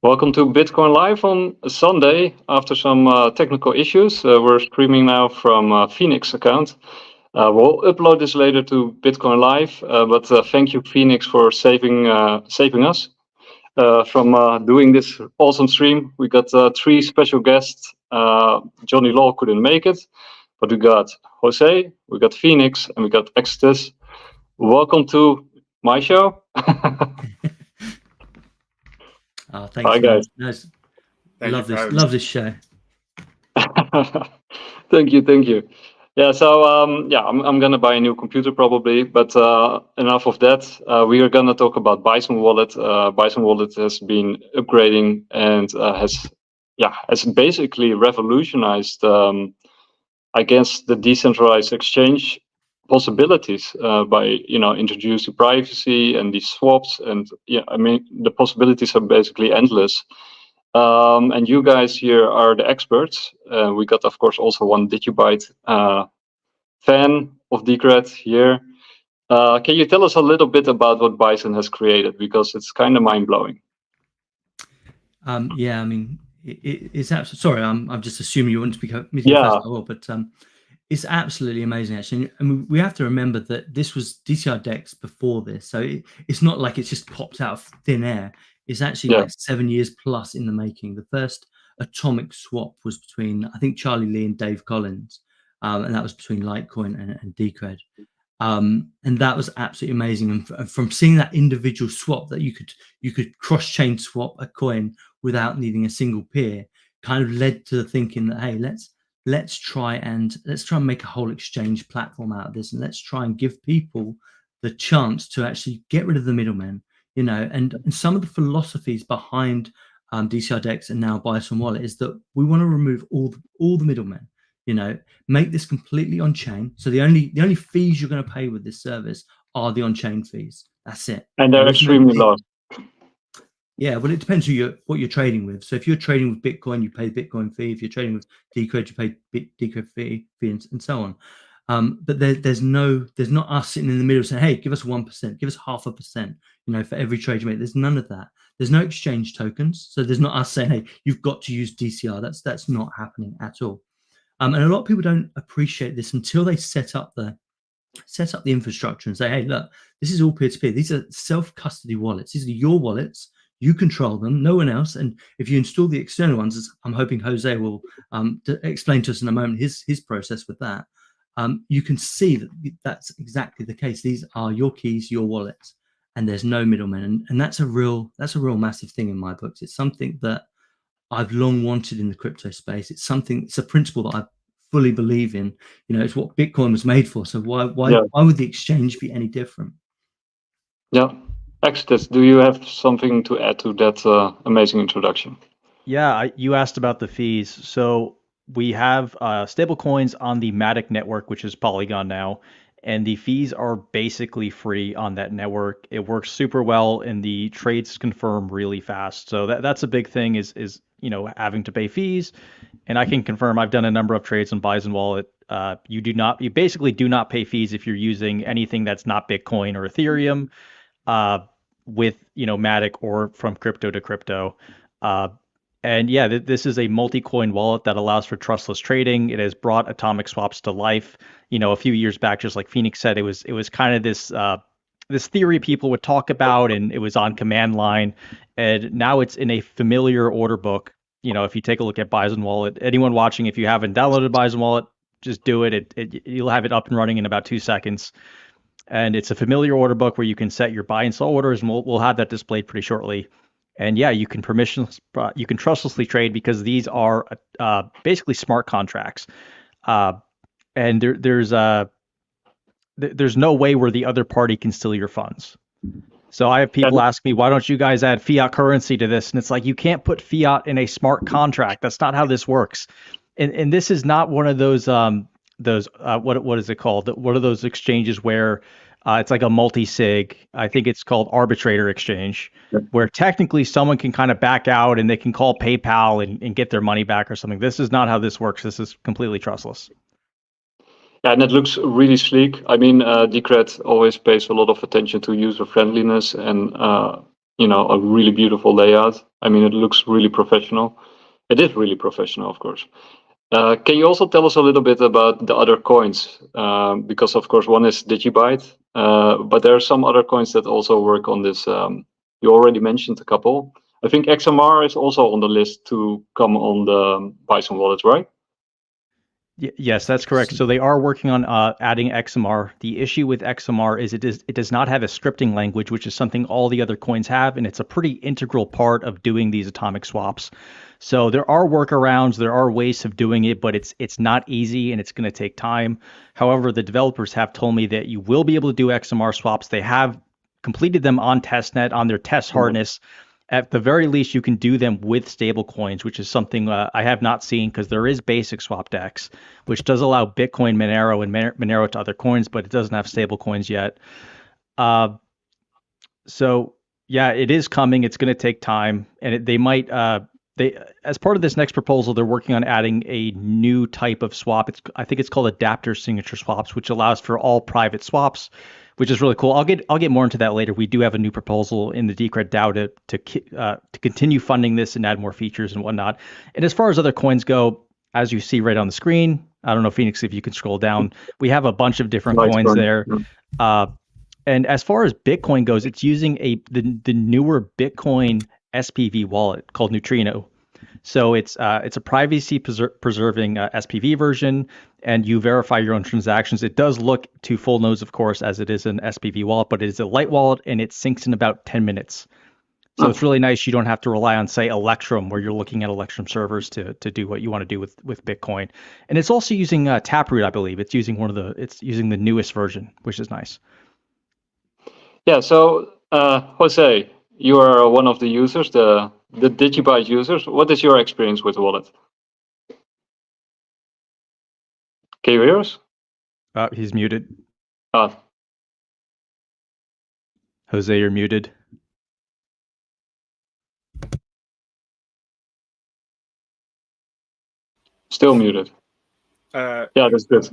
Welcome to Bitcoin Live on a Sunday after some technical issues. We're streaming now from Phoenix account. We'll upload this later to Bitcoin Live, but thank you, Phoenix, for saving us from doing this awesome stream. We got three special guests. Johnny Law couldn't make it, but we got Jose, we got Phoenix, and we got Exodus. Welcome to my show. Oh, thanks. Hi, guys. Nice. Love this show. Thank you. Yeah, so I'm gonna buy a new computer probably, but enough of that. We are gonna talk about Bison Wallet. Bison Wallet has been upgrading and has basically revolutionized, I guess, the decentralized exchange possibilities by introducing privacy and these swaps, and the possibilities are basically endless. And you guys here are the experts. We got, of course, also one Digibyte fan of Decred here. Can you tell us a little bit about what Bison has created, because it's kind of mind-blowing? Yeah, I mean, it's absolutely. Sorry, I'm just assuming you want to speak up. Yeah. First of all, but it's absolutely amazing, actually. And we have to remember that this was DCR DEX before this, so it's not like it's just popped out of thin air. It's actually like 7 years plus in the making. The first atomic swap was between, I think, Charlie Lee and Dave Collins, and that was between Litecoin and Decred. And that was absolutely amazing. And from seeing that individual swap that you could cross-chain swap a coin without needing a single peer, kind of led to the thinking that, hey, let's try and make a whole exchange platform out of this, and let's try and give people the chance to actually get rid of the middlemen, and some of the philosophies behind DCR DEX and now Bison Wallet is that we want to remove all the middlemen, make this completely on chain. So the only fees you're going to pay with this service are the on-chain fees. That's it. And they're extremely low. Yeah, well, it depends what you're trading with. So if you're trading with Bitcoin, you pay Bitcoin fee. If you're trading with Decred, you pay Decred fee, and so on. But there's not us sitting in the middle saying, hey, give us 1%, give us 0.5%, for every trade you make. There's none of that. There's no exchange tokens. So there's not us saying, hey, you've got to use DCR. That's not happening at all. And a lot of people don't appreciate this until they set up the infrastructure and say, hey, look, this is all peer-to-peer. These are self-custody wallets. These are your wallets. You control them, no one else. And if you install the external ones, as I'm hoping Jose will explain to us in a moment his process with that, you can see that that's exactly the case. These are your keys, your wallets, and there's no middlemen. And that's a real massive thing in my books. It's something that I've long wanted in the crypto space. It's a principle that I fully believe in. It's what Bitcoin was made for. So why would the exchange be any different? Yeah. Exodus, do you have something to add to that amazing introduction? Yeah, you asked about the fees. So we have stable coins on the Matic network, which is Polygon now, and the fees are basically free on that network. It works super well, and the trades confirm really fast. So that's a big thing is having to pay fees. And I can confirm I've done a number of trades on Bison Wallet. You basically do not pay fees if you're using anything that's not Bitcoin or Ethereum. With Matic or from crypto to crypto. And yeah, this is a multi-coin wallet that allows for trustless trading. It has brought atomic swaps to life. A few years back, just like Phoenix said, it was kind of this theory people would talk about, and it was on command line. And now it's in a familiar order book. If you take a look at Bison Wallet, anyone watching, if you haven't downloaded Bison Wallet, just do it. You'll have it up and running in about 2 seconds. And it's a familiar order book where you can set your buy and sell orders, and we'll have that displayed pretty shortly. And yeah, you can trustlessly trade because these are basically smart contracts. And there's no way where the other party can steal your funds. So I have people ask me, why don't you guys add fiat currency to this? And it's like, you can't put fiat in a smart contract. That's not how this works. And this is not one of those what is it called? What are those exchanges where it's like a multi-sig? I think it's called arbitrator exchange, where technically someone can kind of back out and they can call PayPal and get their money back or something. This is not how this works. This is completely trustless. Yeah, and it looks really sleek. I mean, Decred always pays a lot of attention to user friendliness, and a really beautiful layout. I mean, it looks really professional. It is really professional, of course. Can you also tell us a little bit about the other coins? Because of course one is Digibyte, but there are some other coins that also work on this. You already mentioned a couple. I think XMR is also on the list to come on the Bison wallet, right? Yes, that's correct. So they are working on adding XMR. The issue with XMR is it does not have a scripting language, which is something all the other coins have, and it's a pretty integral part of doing these atomic swaps. So there are workarounds, there are ways of doing it, but it's not easy and it's going to take time. However, the developers have told me that you will be able to do XMR swaps. They have completed them on testnet on their test harness. At the very least, you can do them with stable coins, which is something I have not seen because there is basic swap DEX, which does allow Bitcoin, Monero, and Monero to other coins, but it doesn't have stable coins yet. So yeah, it is coming. It's going to take time, and they might. They, as part of this next proposal, they're working on adding a new type of swap. I think it's called adapter signature swaps, which allows for all private swaps, which is really cool. I'll get more into that later. We do have a new proposal in the Decred DAO to continue funding this and add more features and whatnot. And as far as other coins go, as you see right on the screen, I don't know, Phoenix, if you can scroll down, we have a bunch of different coins there. And as far as Bitcoin goes, it's using the newer Bitcoin SPV wallet called Neutrino. So it's a privacy preserving SPV version, and you verify your own transactions. It does look to full nodes, of course, as it is an SPV wallet, but it is a light wallet, and it syncs in about 10 minutes. So it's really nice. You don't have to rely on, say, Electrum, where you're looking at Electrum servers to do what you want to do with Bitcoin. And it's also using Taproot, I believe. It's using the newest version, which is nice. Yeah. So Jose, you are one of the users, the Digibyte users. What is your experience with the wallet? Can you hear us? He's muted. Ah. Jose, you're muted. Still muted. Yeah, that's good.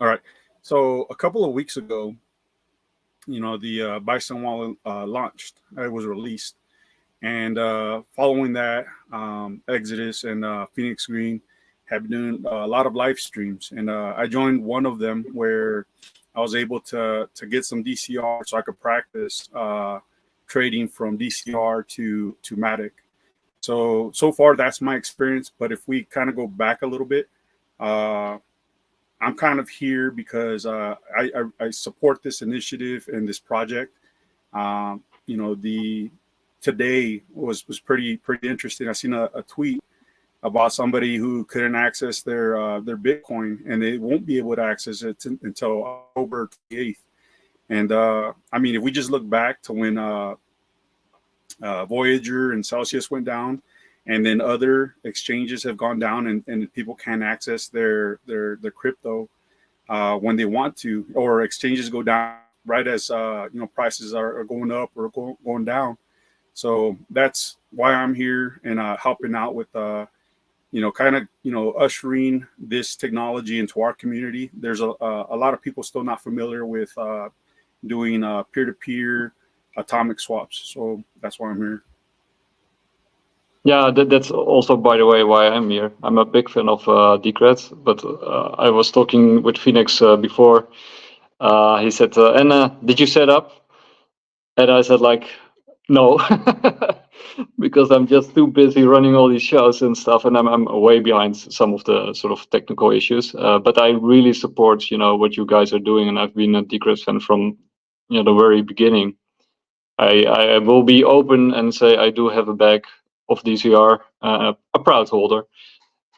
All right. So a couple of weeks ago, the Bison wallet launched. It was released. And following that, Exodus and Phoenix Green have been doing a lot of live streams. And I joined one of them where I was able to get some DCR so I could practice trading from DCR to Matic. So far, that's my experience. But if we kind of go back a little bit, I'm kind of here because I support this initiative and this project. Today was pretty interesting. I seen a tweet about somebody who couldn't access their Bitcoin, and they won't be able to access it until October 28th. And I mean, if we just look back to when Voyager and Celsius went down, and then other exchanges have gone down, and people can't access their crypto when they want to, or exchanges go down right as prices are going up or going down. So that's why I'm here and helping out with ushering this technology into our community. There's a lot of people still not familiar with doing peer-to-peer atomic swaps. So that's why I'm here. Yeah, that's also, by the way, why I'm here. I'm a big fan of Decred, but I was talking with Phoenix before. He said, "Anna, did you set up?" And I said, no, because I'm just too busy running all these shows and stuff, and I'm way behind some of the sort of technical issues. But I really support, what you guys are doing, and I've been a Decred fan from, the very beginning. I will be open and say I do have a bag of DCR, a proud holder,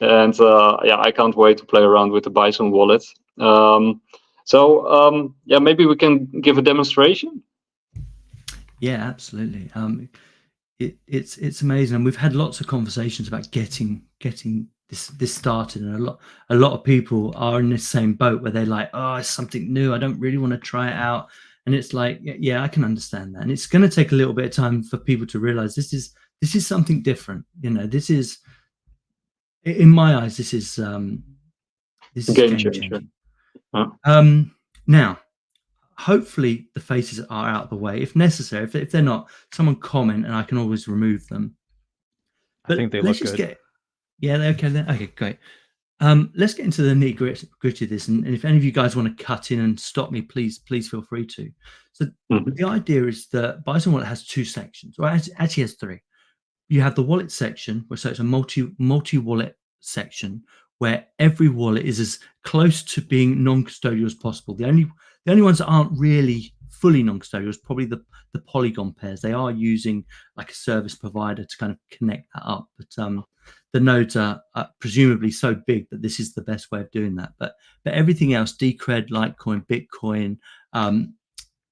and I can't wait to play around with the Bison wallet. Maybe we can give a demonstration. Yeah, absolutely. It's amazing, and we've had lots of conversations about getting this started, and a lot of people are in the same boat where they're like, oh, it's something new, I don't really want to try it out. And it's like, yeah, I can understand that, and it's going to take a little bit of time for people to realize this is something different. This is, in my eyes, this is game changing. Huh? Now, hopefully the faces are out of the way. If necessary, if they're not, someone comment and I can always remove them. But I think they let's look just good. they're okay then. Okay, great. Let's get into the nitty-gritty of this, and if any of you guys want to cut in and stop me, please feel free to. So the idea is that Bison Wallet has two sections, or actually has three. You have the wallet section, so it's a multi-wallet section where every wallet is as close to being non-custodial as possible. The only ones that aren't really fully non-custodial is probably the Polygon pairs. They are using like a service provider to kind of connect that up, but the nodes are presumably so big that this is the best way of doing that. But everything else, Decred, Litecoin, Bitcoin,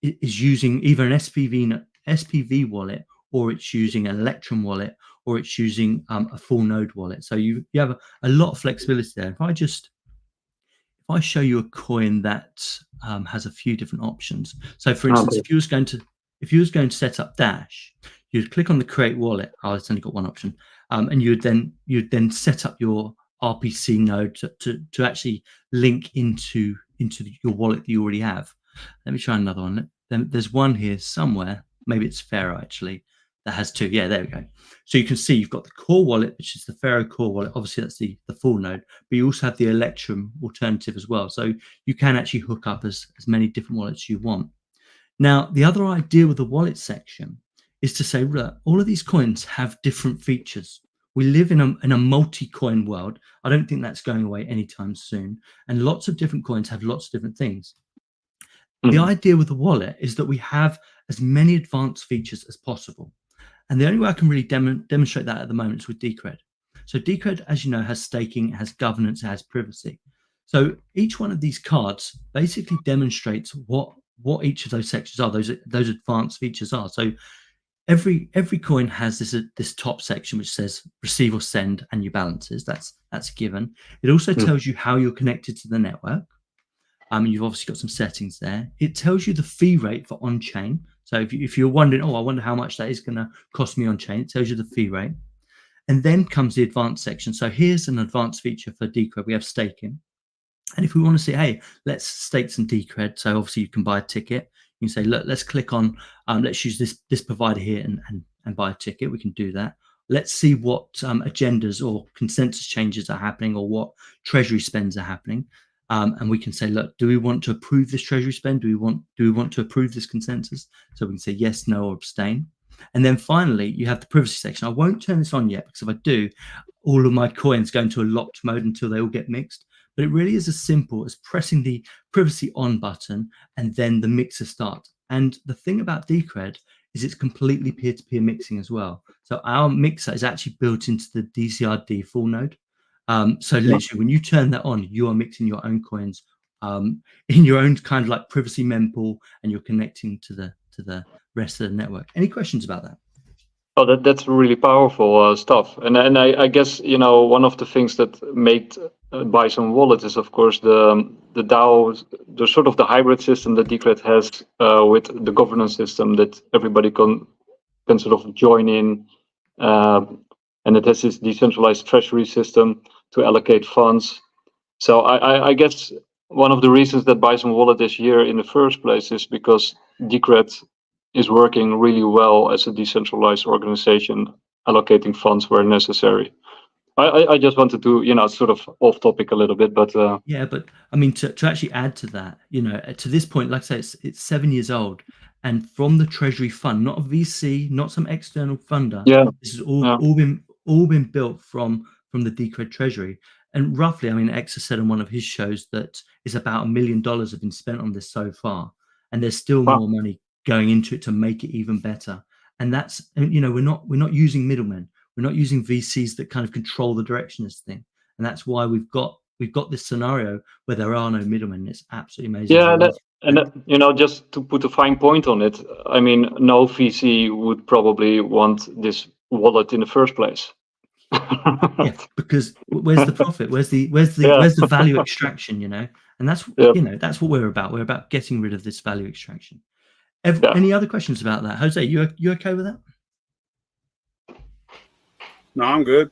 is using either an SPV wallet, or it's using an Electrum wallet, or it's using a full node wallet. So you have a lot of flexibility there. If I show you a coin that has a few different options. So for instance, if you was going to set up Dash, you'd click on the create wallet. Oh, it's only got one option. And you'd then set up your RPC node to actually link into your wallet that you already have. Let me try another one. There's one here somewhere. Maybe it's Pharaoh actually that has two. Yeah, there we go. So you can see you've got the core wallet, which is the Pharaoh core wallet. Obviously, that's the full node, but you also have the Electrum alternative as well. So you can actually hook up as many different wallets as you want. Now, the other idea with the wallet section is to say, look, all of these coins have different features. We live in a multi-coin world. I don't think that's going away anytime soon. And lots of different coins have lots of different things. The idea with the wallet is that we have as many advanced features as possible. And the only way I can really demonstrate that at the moment is with Decred. So Decred, as you know, has staking, has governance, has privacy. So each one of these cards basically demonstrates what each of those sections are, those advanced features are. So every coin has this top section which says receive or send and your balances. That's a given. It also tells you how you're connected to the network. You've obviously got some settings there. It tells you the fee rate for on-chain. So if you're wondering, I wonder how much that is going to cost me on-chain, it tells you the fee rate. And then comes the advanced section. So here's an advanced feature for Decred. We have staking. And if we want to say, hey, let's stake some Decred, so obviously you can buy a ticket. You can say, look, let's click on, let's use this provider here and buy a ticket. We can do that. Let's see what agendas or consensus changes are happening, or what treasury spends are happening. And we can say, look, do we want to approve this treasury spend? Do we want to approve this consensus? So we can say yes, no, or abstain. And then finally, you have the privacy section. I won't turn this on yet, because if I do, all of my coins go into a locked mode until they all get mixed. But it really is as simple as pressing the privacy on button, and then the mixer starts. And the thing about Decred is it's completely peer-to-peer mixing as well. So our mixer is actually built into the DCRD full node. So literally, when you turn that on, you are mixing your own coins in your own kind of like privacy mempool, and you're connecting to the rest of the network. Any questions about that? Oh, that's really powerful stuff. And I guess, one of the things that made Bison Wallet is, of course, the DAO, the sort of the hybrid system that Decred has with the governance system that everybody can sort of join in. And it has this decentralized treasury system to allocate funds. So I guess one of the reasons that Bison Wallet is here in the first place is because Decred is working really well as a decentralized organization, allocating funds where necessary. I just wanted to, sort of off topic a little bit, but yeah, but I mean, to actually add to that, to this point, like I say, it's 7 years old, and from the Treasury Fund, not a VC, not some external funder. This has all been built from the Decred Treasury. And roughly, I mean, X has said on one of his shows that it's about $1 million have been spent on this so far, and there's still more money going into it to make it even better. And that's, we're not using middlemen. We're not using VCs that kind of control the direction of this thing. And that's why we've got this scenario where there are no middlemen. It's absolutely amazing. Yeah, just to put a fine point on it, I mean, no VC would probably want this wallet in the first place. Yeah, because where's the profit? Where's the value extraction? And that's that's what we're about. We're about getting rid of this value extraction. Any other questions about that, Jose? You okay with that? No, I'm good.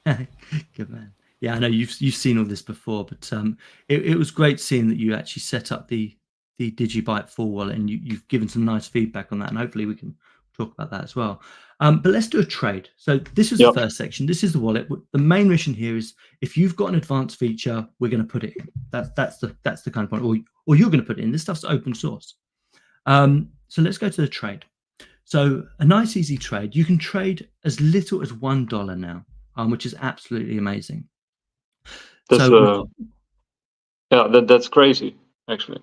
Good man. Yeah, I know you've seen all this before, but it was great seeing that you actually set up the Digibyte full wallet, and you've given some nice feedback on that, and hopefully we can talk about that as well. But let's do a trade. So this is the first section. This is the wallet. The main mission here is if you've got an advanced feature, we're going to put it in. That's the kind of point, or you're going to put it in. This stuff's open source. So let's go to the trade. So a nice easy trade. You can trade as little as $1 now, which is absolutely amazing. That's crazy, actually.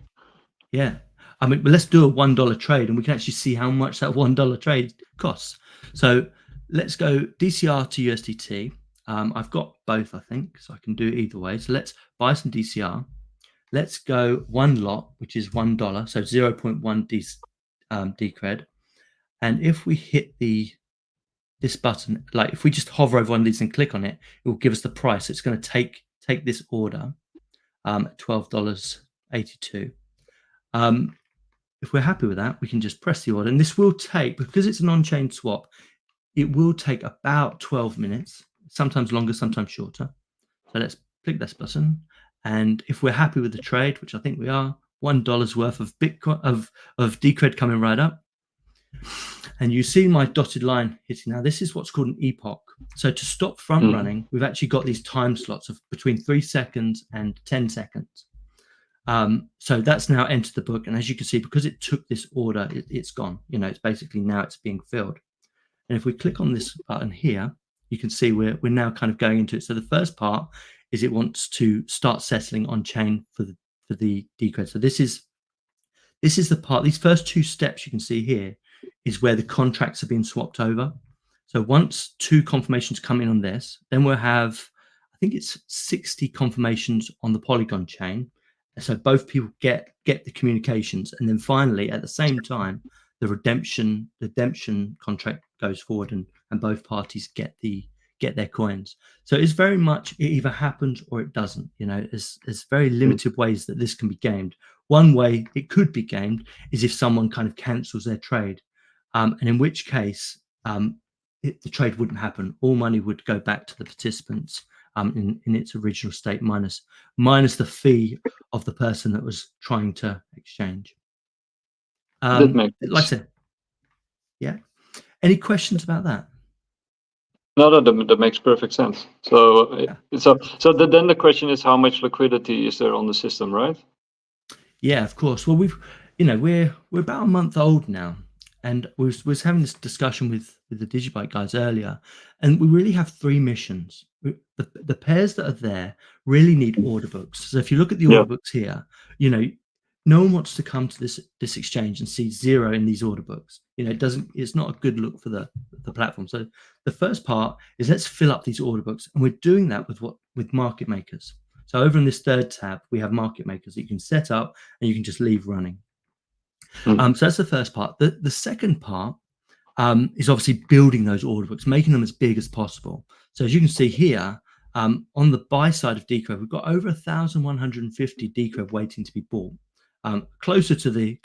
Yeah. I mean, let's do a $1 trade and we can actually see how much that $1 trade costs. So let's go DCR to USDT. I've got both, I think, so I can do it either way. So let's buy some DCR. Let's go one lot, which is $1, so 0.1 Decred. And if we hit this button, like if we just hover over one of these and click on it, it will give us the price. It's going to take this order, $12.82. If we're happy with that, we can just press the order, and this will take, because it's an on-chain swap, it will take about 12 minutes, sometimes longer, sometimes shorter. So let's click this button, and if we're happy with the trade, which I think we are, $1 worth of Bitcoin of Decred coming right up, and you see my dotted line hitting. Now this is what's called an epoch. So to stop front running, we've actually got these time slots of between 3 seconds and 10 seconds. So that's now entered the book, and as you can see, because it took this order, it's gone. It's basically now it's being filled. And if we click on this button here, you can see we're now kind of going into it. So the first part is it wants to start settling on chain for the Decred. So this is the part. These first 2 steps you can see here is where the contracts are being swapped over. So once 2 confirmations come in on this, then we'll have, I think it's 60 confirmations on the Polygon chain. So both people get the communications, and then finally at the same time the redemption contract goes forward, and both parties get their coins. So it's very much, it either happens or it doesn't. There's very limited ways that this can be gamed. One way it could be gamed is if someone kind of cancels their trade, and in which case the trade wouldn't happen. All money would go back to the participants in its original state, minus the fee of the person that was trying to exchange. Like I said, yeah. Any questions about that? No, that makes perfect sense. So, yeah. so then the question is, how much liquidity is there on the system, right? Yeah, of course. Well, we're about a month old now, and we was having this discussion with the Digibyte guys earlier, and we really have 3 missions. The pairs that are there really need order books. So if you look at the order books here, no one wants to come to this exchange and see 0 in these order books. It's not a good look for the platform. So the first part is let's fill up these order books, and we're doing that with market makers. So over in this third tab, we have market makers that you can set up and you can just leave running. So that's the first part. The second part is obviously building those order books, making them as big as possible. So as you can see here, on the buy side of Decred, we've got over 1,150 Decred waiting to be bought. Closer to the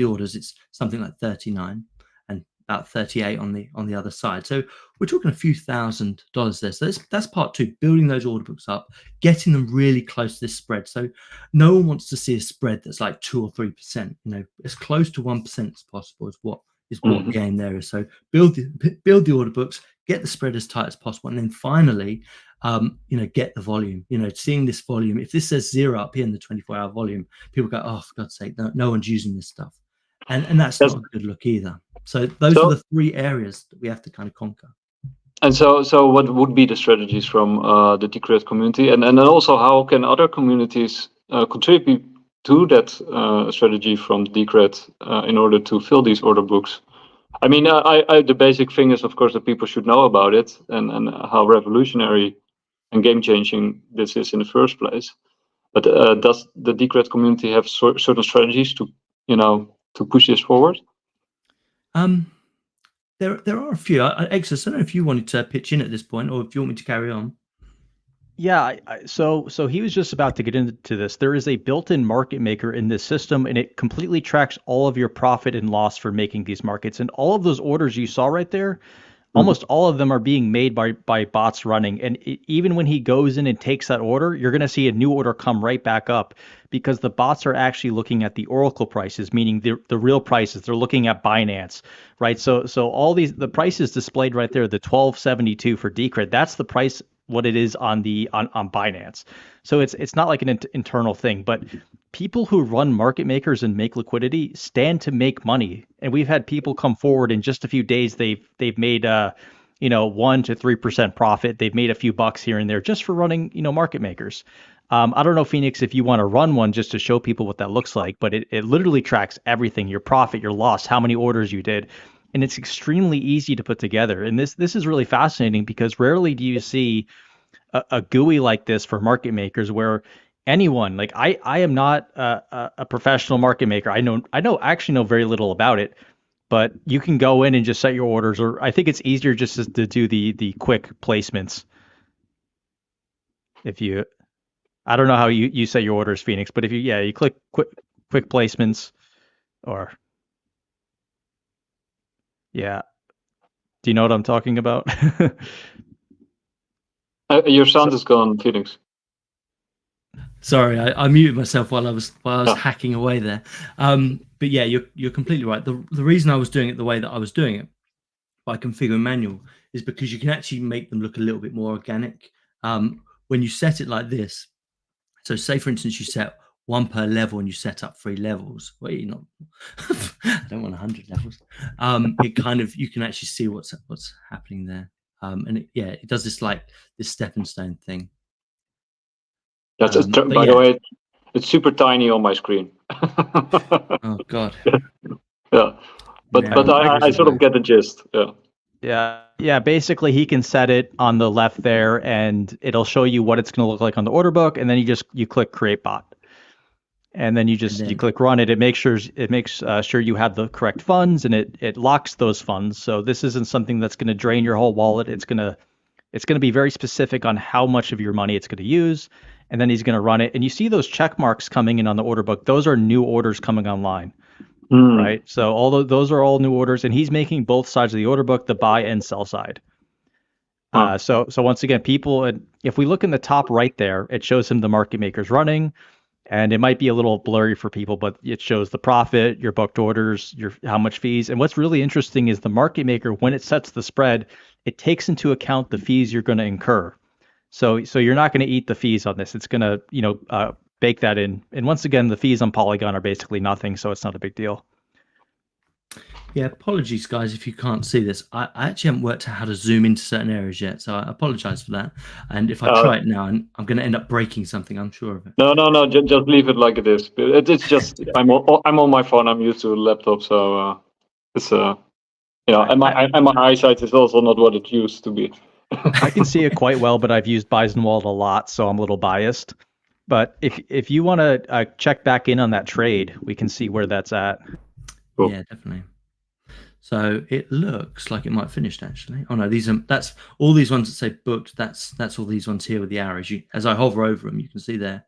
orders, it's something like 39 and about 38 on the other side. So we're talking a few $1,000s there. So that's part 2, building those order books up, getting them really close to this spread. So no one wants to see a spread that's like 2 or 3%. As close to 1% as possible is what the game there is. So build the order books, get the spread as tight as possible, and then finally get the volume. Seeing this volume, if this says 0 up here in the 24-hour volume, people go, oh, for God's sake, no one's using this stuff, and that's not a good look either. So those are the 3 areas that we have to kind of conquer. And so what would be the strategies from the Decred community, and then also how can other communities contribute to that strategy from Decred in order to fill these order books? I mean, the basic thing is, of course, that people should know about it and how revolutionary and game-changing this is in the first place. But does the Decred community have certain strategies to push this forward? There are a few. Exus, I don't know if you wanted to pitch in at this point, or if you want me to carry on. Yeah, so he was just about to get into this. There is a built-in market maker in this system, and it completely tracks all of your profit and loss for making these markets. And all of those orders you saw right there, almost all of them are being made by bots running. And even when he goes in and takes that order, you're going to see a new order come right back up because the bots are actually looking at the Oracle prices, meaning the real prices. They're looking at Binance, right? So all the prices displayed right there, the 1272 for Decred, that's the price what it is on Binance. So it's not like an internal thing, but people who run market makers and make liquidity stand to make money. And we've had people come forward in just a few days. They've made 1 to 3% profit. They've made a few bucks here and there just for running, market makers. I don't know, Phoenix, if you want to run one just to show people what that looks like, but it literally tracks everything, your profit, your loss, how many orders you did. And it's extremely easy to put together. And this is really fascinating because rarely do you see a GUI like this for market makers where anyone, like I am not a professional market maker. I actually know very little about it, but you can go in and just set your orders, or I think it's easier just to do the quick placements. I don't know how you set your orders, Phoenix, but if you click quick placements, or do you know what I'm talking about? Your sound is gone, Phoenix. Sorry, I muted myself while I was hacking away there. But yeah, you're completely right. The reason I was doing it the way that I was doing it by configuring manual is because you can actually make them look a little bit more organic when you set it like this. So say, for instance, you set 1 per level and you set up 3 levels. Well, you're not. I don't want 100 levels. You can actually see what's happening there. And it does this stepping stone thing. By the way, it's super tiny on my screen. Oh God. Yeah, but I sort of get the gist. Yeah. Basically, he can set it on the left there, and it'll show you what it's going to look like on the order book, and then you click create bot, and then you click run it. It makes sure you have the correct funds, and it locks those funds. So this isn't something that's going to drain your whole wallet. It's going to be very specific on how much of your money it's going to use. And then he's going to run it. And you see those check marks coming in on the order book. Those are new orders coming online, right? So those are all new orders. And he's making both sides of the order book, the buy and sell side. So once again, people, if we look in the top right there, it shows him the market makers running. And it might be a little blurry for people, but it shows the profit, your booked orders, how much fees. And what's really interesting is the market maker, when it sets the spread, it takes into account the fees you're going to incur. So you're not going to eat the fees on this. It's going to, bake that in. And once again, the fees on Polygon are basically nothing, so it's not a big deal. Yeah, apologies, guys, if you can't see this. I actually haven't worked out how to zoom into certain areas yet, so I apologize for that. And if I try it now, I'm going to end up breaking something, I'm sure of it. No, just leave it like it is. It's just, I'm on my phone, I'm used to a laptop, so it's, and my eyesight is also not what it used to be. I can see it quite well, but I've used Bison Wallet a lot, so I'm a little biased. But if you want to check back in on that trade, we can see where that's at. Cool. Yeah, definitely. So it looks like it might have finished actually. Oh no, that's all these ones that say booked. That's all these ones here with the arrows. As I hover over them, you can see they're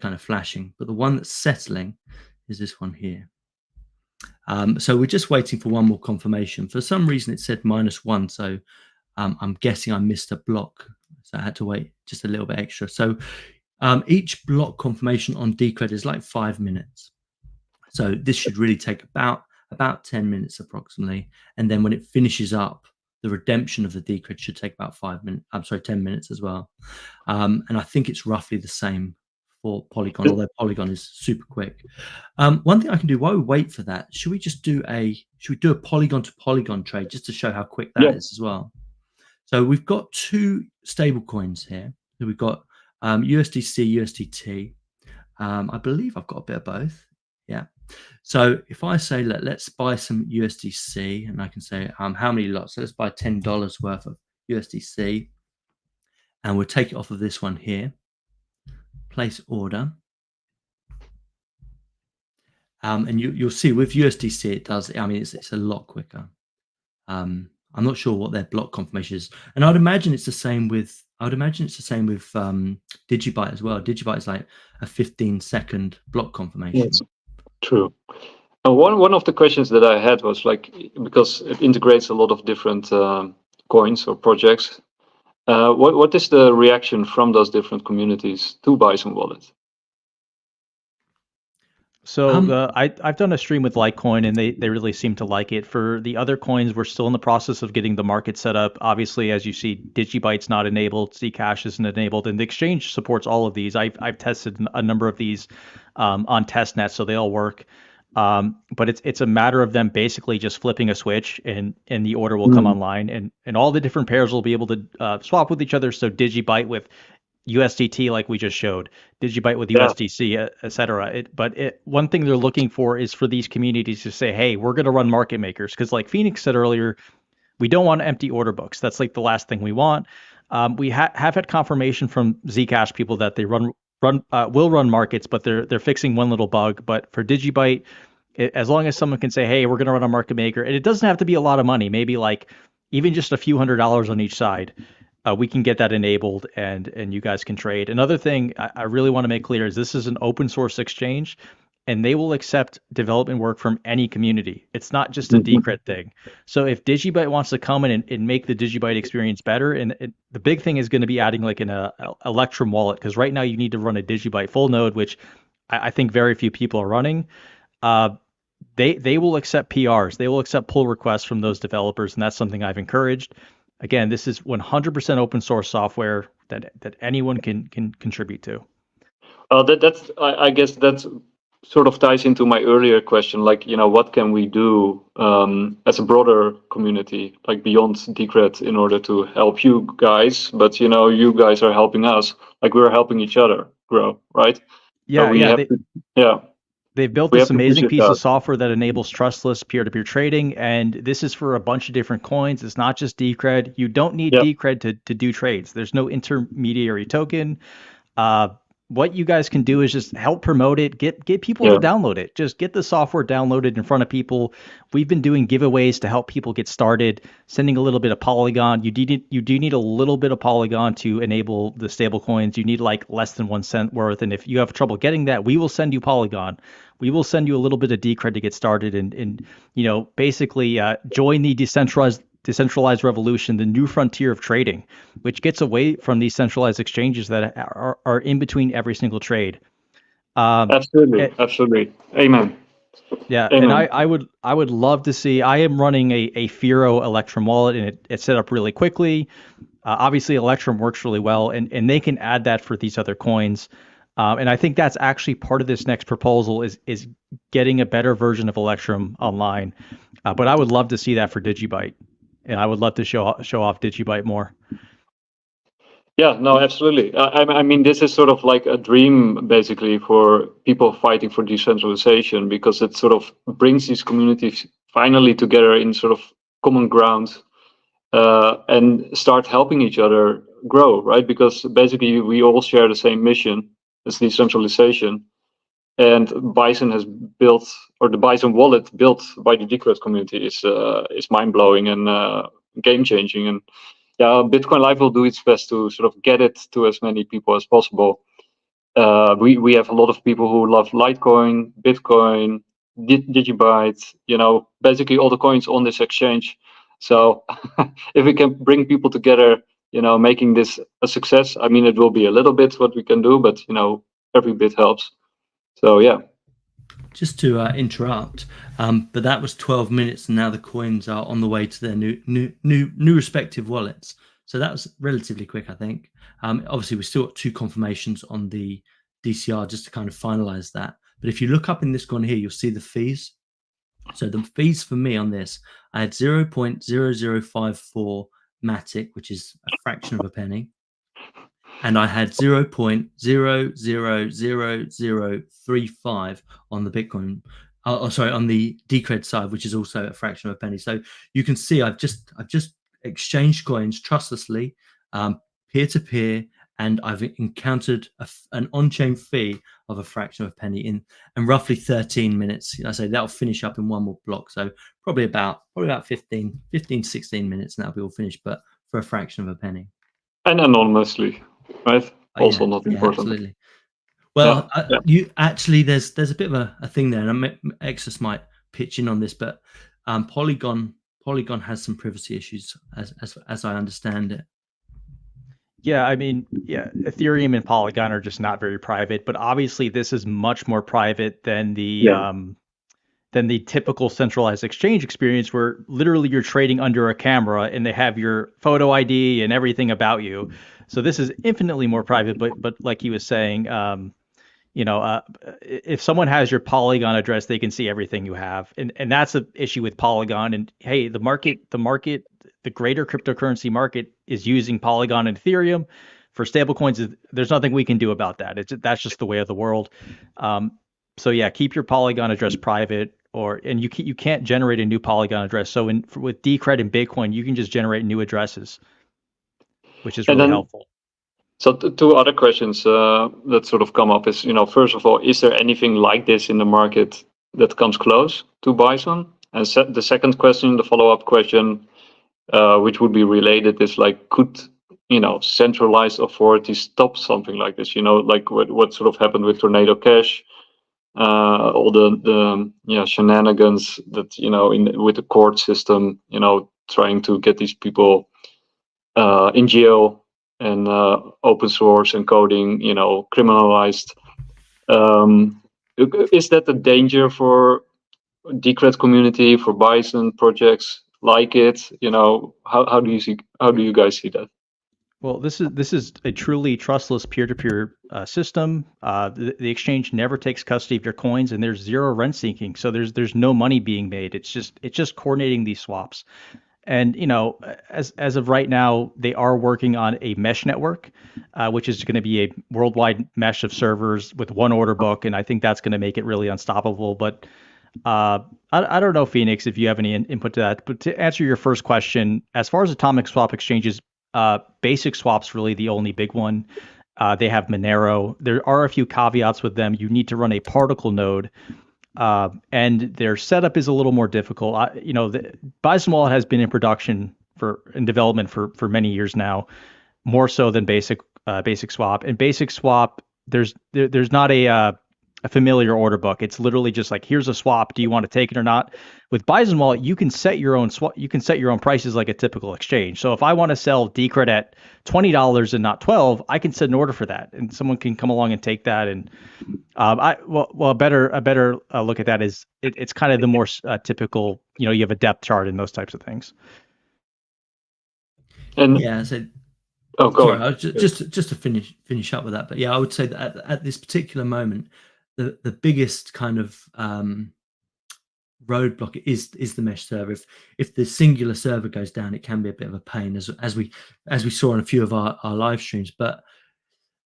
kind of flashing. But the one that's settling is this one here. So we're just waiting for one more confirmation. For some reason, it said -1. So I'm guessing I missed a block, so I had to wait just a little bit extra. So each block confirmation on Decred is like 5 minutes. So this should really take about 10 minutes approximately. And then when it finishes up, the redemption of the Decred should take about 10 minutes as well. And I think it's roughly the same for Polygon, although Polygon is super quick. One thing I can do while we wait for that, should we do a Polygon to Polygon trade just to show how quick that is as well? So we've got 2 stable coins here. So we've got USDC, USDT. I believe I've got a bit of both. Yeah. So if I say, let's buy some USDC, and I can say how many lots? So let's buy $10 worth of USDC, and we'll take it off of this one here. Place order. And you'll see with USDC it does. I mean, it's a lot quicker. I'm not sure what their block confirmation is, and I'd imagine it's the same with. Digibyte as well. Digibyte is like a 15-second block confirmation. Yes, true. And one of the questions that I had was like, because it integrates a lot of different coins or projects. What is the reaction from those different communities to Bison Wallet? So I've done a stream with Litecoin, and they really seem to like it. For the other coins, we're still in the process of getting the market set up. Obviously, as you see, Digibyte's not enabled, Zcash isn't enabled, and the exchange supports all of these. I've tested a number of these on testnet, so they all work. But it's a matter of them basically just flipping a switch, and the order will come online, and all the different pairs will be able to swap with each other. So Digibyte with USDT, like we just showed, Digibyte with USDC, et cetera. One thing they're looking for is for these communities to say, hey, we're going to run market makers. Because like Phoenix said earlier, we don't want empty order books. That's like the last thing we want. We have had confirmation from Zcash people that they will run markets, but they're fixing one little bug. But for Digibyte, as long as someone can say, hey, we're going to run a market maker, and it doesn't have to be a lot of money, maybe like even just a few $100s on each side. We can get that enabled, and you guys can trade. Another thing I really want to make clear is this is an open source exchange, and they will accept development work from any community. It's not just a Decred thing. So if Digibyte wants to come in and make the Digibyte experience better, and the big thing is going to be adding like an Electrum wallet, because right now you need to run a Digibyte full node, which I think very few people are running. They will accept PRs. They will accept pull requests from those developers, and that's something I've encouraged. Again, this is 100% open source software that anyone can contribute to. I guess that sort of ties into my earlier question, like, what can we do as a broader community, like beyond Decred, in order to help you guys? But, you guys are helping us, like we're helping each other grow, right? Yeah, They've built this amazing piece of software that enables trustless peer-to-peer trading, and this is for a bunch of different coins. It's not just Decred. You don't need Decred to do trades. There's no intermediary token. What you guys can do is just help promote it, get people to download it. Just get the software downloaded in front of people. We've been doing giveaways to help people get started, sending a little bit of Polygon. You do need a little bit of Polygon to enable the stable coins. You need like less than 1 cent worth. And if you have trouble getting that, we will send you Polygon. We will send you a little bit of Decred to get started, and basically join the decentralized revolution, the new frontier of trading, which gets away from these centralized exchanges that are in between every single trade. Absolutely. Amen. Yeah, Amen. And I would love to see. I am running a Firo Electrum wallet, and it's set up really quickly. Obviously, Electrum works really well, and they can add that for these other coins. And I think that's actually part of this next proposal is getting a better version of Electrum online. But I would love to see that for Digibyte, and I would love to show off Digibyte more. Yeah, no, absolutely. I mean, this is sort of like a dream, basically, for people fighting for decentralization, because it sort of brings these communities finally together in sort of common ground, and start helping each other grow, right? Because basically we all share the same mission. It's decentralization, and Bison has built, or the Bison wallet built by the Decred community is mind blowing and game changing. And Bitcoinlive will do its best to sort of get it to as many people as possible. We have a lot of people who love Litecoin, Bitcoin, Digibyte, basically all the coins on this exchange. So if we can bring people together, making this a success, I mean, it will be a little bit what we can do, but every bit helps. So yeah. Just to interrupt, but that was 12 minutes, and now the coins are on the way to their new respective wallets. So that was relatively quick, I think. Obviously, we still got 2 confirmations on the DCR just to kind of finalize that. But if you look up in this one here, you'll see the fees. So the fees for me on this, I had 0.0054 Matic, which is a fraction of a penny. And I had 0.000035 on the Bitcoin, on the Decred side, which is also a fraction of a penny. So you can see I've just exchanged coins trustlessly, peer-to-peer, and I've encountered an on-chain fee of a fraction of a penny in roughly 13 minutes. I say that'll finish up in one more block. So probably about 15, 16 minutes, and that'll be all finished, but for a fraction of a penny. And anonymously. Right. Also not important. Absolutely. Well, you actually, there's a bit of a thing there, and Exodus might pitch in on this, but Polygon Polygon has some privacy issues, as I understand it. Yeah, I mean, yeah, Ethereum and Polygon are just not very private, but obviously this is much more private than the typical centralized exchange experience, where literally you're trading under a camera and they have your photo ID and everything about you. So this is infinitely more private. But like he was saying, if someone has your Polygon address, they can see everything you have, and that's an issue with Polygon. And hey, the greater cryptocurrency market is using Polygon and Ethereum for stablecoins. There's nothing we can do about that. That's just the way of the world. So yeah, keep your Polygon address private, and you can't generate a new Polygon address. So with Decred and Bitcoin, you can just generate new addresses, which is really helpful. So two other questions that sort of come up is, first of all, is there anything like this in the market that comes close to Bison? And the second question, the follow-up question, which would be related, is like, could centralized authorities stop something like this? Like what sort of happened with Tornado Cash, all the shenanigans that with the court system, trying to get these people in jail, and open source and coding, criminalized. Is that a danger for Decred community, for Bison projects like it? How do you guys see that? Well, this is a truly trustless peer-to-peer system. The exchange never takes custody of your coins, and there's zero rent seeking. So there's no money being made. It's just coordinating these swaps. And as of right now, they are working on a mesh network, which is going to be a worldwide mesh of servers with one order book, and I think that's going to make it really unstoppable. But I don't know, Phoenix, if you have any input to that. But to answer your first question, as far as atomic swap exchanges, Basic Swap's really the only big one. They have Monero. There are a few caveats with them. You need to run a particle node. And their setup is a little more difficult. The Bison Wallet has been in production in development for many years now, more so than Basic Swap. And Basic Swap, there's not a familiar order book. It's literally just like, here's a swap. Do you want to take it or not? With Bison Wallet, you can set your own swap. You can set your own prices like a typical exchange. So if I want to sell Decred at $20 and not $12, I can set an order for that, and someone can come along and take that. And a better look at that is it's kind of the more typical. You have a depth chart and those types of things. And yeah, so go on. I was just to finish up with that. But yeah, I would say that at this particular moment, the biggest kind of roadblock is the mesh server. If the singular server goes down, it can be a bit of a pain, as we saw in a few of our live streams. But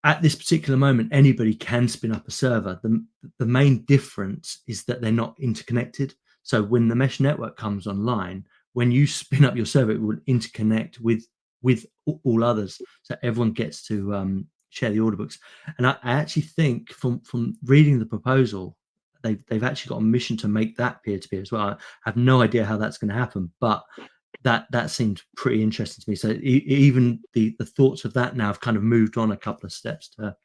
at this particular moment, anybody can spin up a server. The main difference is that they're not interconnected. So when the mesh network comes online, when you spin up your server, it will interconnect with all others, so everyone gets to share the order books. And I actually think from reading the proposal, they've actually got a mission to make that peer-to-peer as well. I have no idea how that's going to happen, but that seemed pretty interesting to me. So even the thoughts of that now have kind of moved on a couple of steps to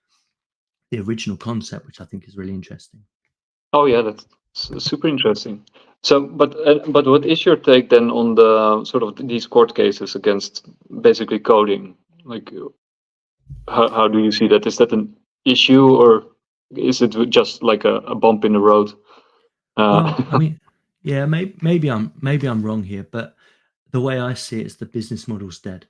the original concept, which I think is really interesting. Oh yeah, that's super interesting. So, but what is your take then on the sort of these court cases against basically coding? Like, how do you see that? Is that an issue, or is it just like a bump in the road? Well, I mean, yeah, maybe I'm wrong here, but the way I see it is the business model's dead.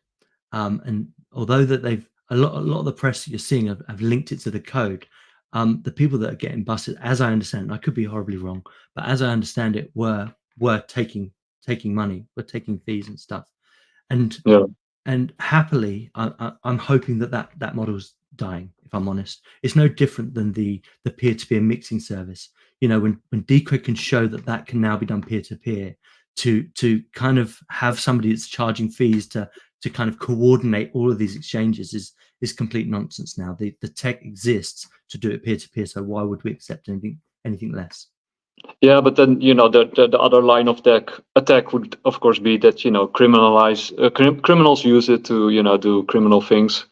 And although that they've a lot of the press that you're seeing have linked it to the code, the people that are getting busted, as I understand, I could be horribly wrong, but as I understand it, were taking money, were taking fees and stuff, and yeah. And happily, I'm hoping that model's dying. If I'm honest, it's no different than the peer-to-peer mixing service. When Decred can show that can now be done peer-to-peer, to kind of have somebody that's charging fees to kind of coordinate all of these exchanges is complete nonsense now. The tech exists to do it peer-to-peer, so why would we accept anything less? Yeah, but then the other line of attack would of course be that criminals use it to do criminal things,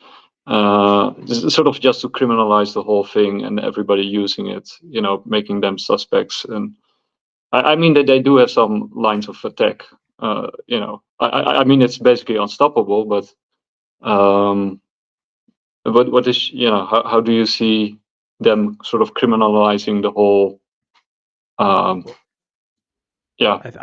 sort of just to criminalize the whole thing and everybody using it, making them suspects. And I mean that they do have some lines of attack, I mean, it's basically unstoppable, but what is, how do you see them sort of criminalizing the whole? I